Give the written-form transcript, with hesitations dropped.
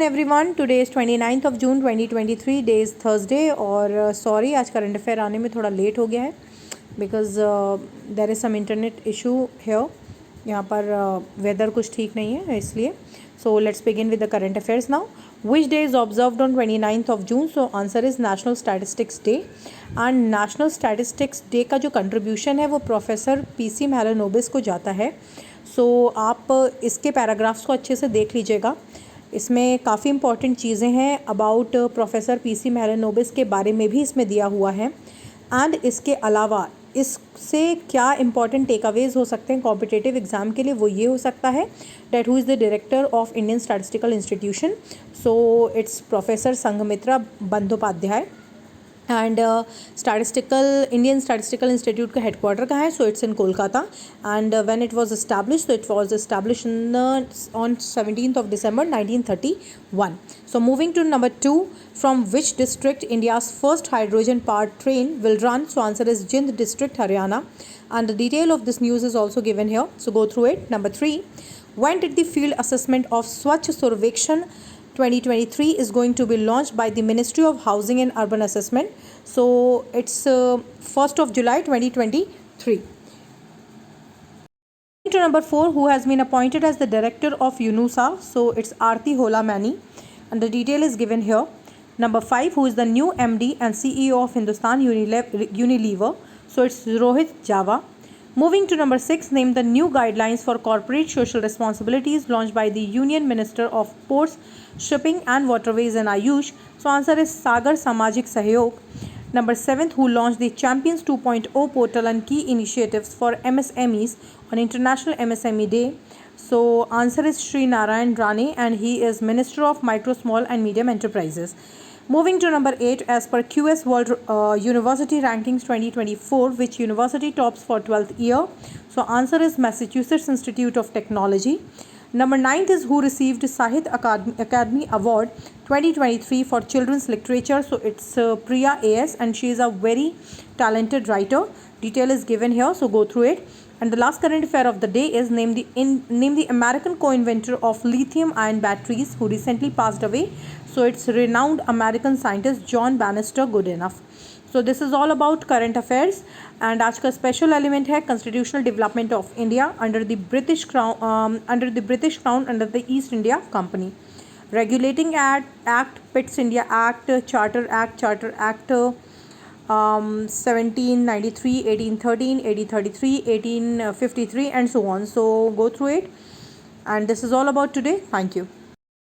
Everyone, today is 29th of June 2023, day is Thursday. और sorry आज current affair आने में थोड़ा लेट हो गया है because there is some internet issue here. यहाँ पर वेदर कुछ ठीक नहीं है इसलिए। So let's begin with the current affairs now. Which day is observed on 29th of June? So answer is national statistics day. And national statistics day का जो contribution है वो प्रोफेसर पीसी मैलानोबिस को जाता है। सो आप इसके पैराग्राफ्स को अच्छे से देख लीजिएगा। इसमें काफ़ी इंपॉर्टेंट चीज़ें हैं अबाउट प्रोफेसर पीसी मैलानोबिस के बारे में भी इसमें दिया हुआ है। एंड इसके अलावा इससे क्या इंपॉर्टेंट टेक अवेज हो सकते हैं कॉम्पिटिटिव एग्जाम के लिए, वो ये हो सकता है that who is the director of Indian statistical institution. So it's professor Sanghamitra Bandyopadhyay. And Indian statistical institute का हेडक्वार्टर कहाँ है? So it's in Kolkata. And when it was established, तो it was established on 17th of December 1931. So moving to number 2, from which district India's first hydrogen powered train will run? So answer is Jind district, Haryana. And the detail of this news is also given here, so go through it. Number 3, when did the field assessment of Swachh Survekshan 2023 is going to be launched by the Ministry of Housing and Urban Assessment? So it's 1st of July 2023. To number 4, who has been appointed as the director of UNUSA? So it's Aarti Holamani, and the detail is given here. Number 5, who is the new MD and CEO of Hindustan Unilever? So it's Rohit Java. Moving to number 6, name the new guidelines for corporate social responsibilities launched by the Union Minister of Ports, Shipping and Waterways and Ayush. So answer is Sagar Samajik Sahyog. Number 7th, who launched the Champions 2.0 portal and key initiatives for MSMEs on International MSME Day? So answer is Sri Narayan Rane, and he is Minister of Micro, Small and Medium Enterprises. Moving to number 8, as per QS World University Rankings 2024, which university tops for 12th year? So answer is Massachusetts Institute of Technology. Number 9th is who received Sahit Academy Award 2023 for Children's Literature? So it's Priya AS, and she is a very talented writer. Detail is given here, so go through it. And the last current affair of the day is name the American co-inventor of lithium-ion batteries who recently passed away. So it's renowned American scientist John Bannister Goodenough. So this is all about current affairs. And आज का special element है constitutional development of India under the British crown under the east India company. Regulating act, Pitt's India act, charter act 1793, 1813, 1833, 1853 and so on. So go through it, and this is all about today. Thank you.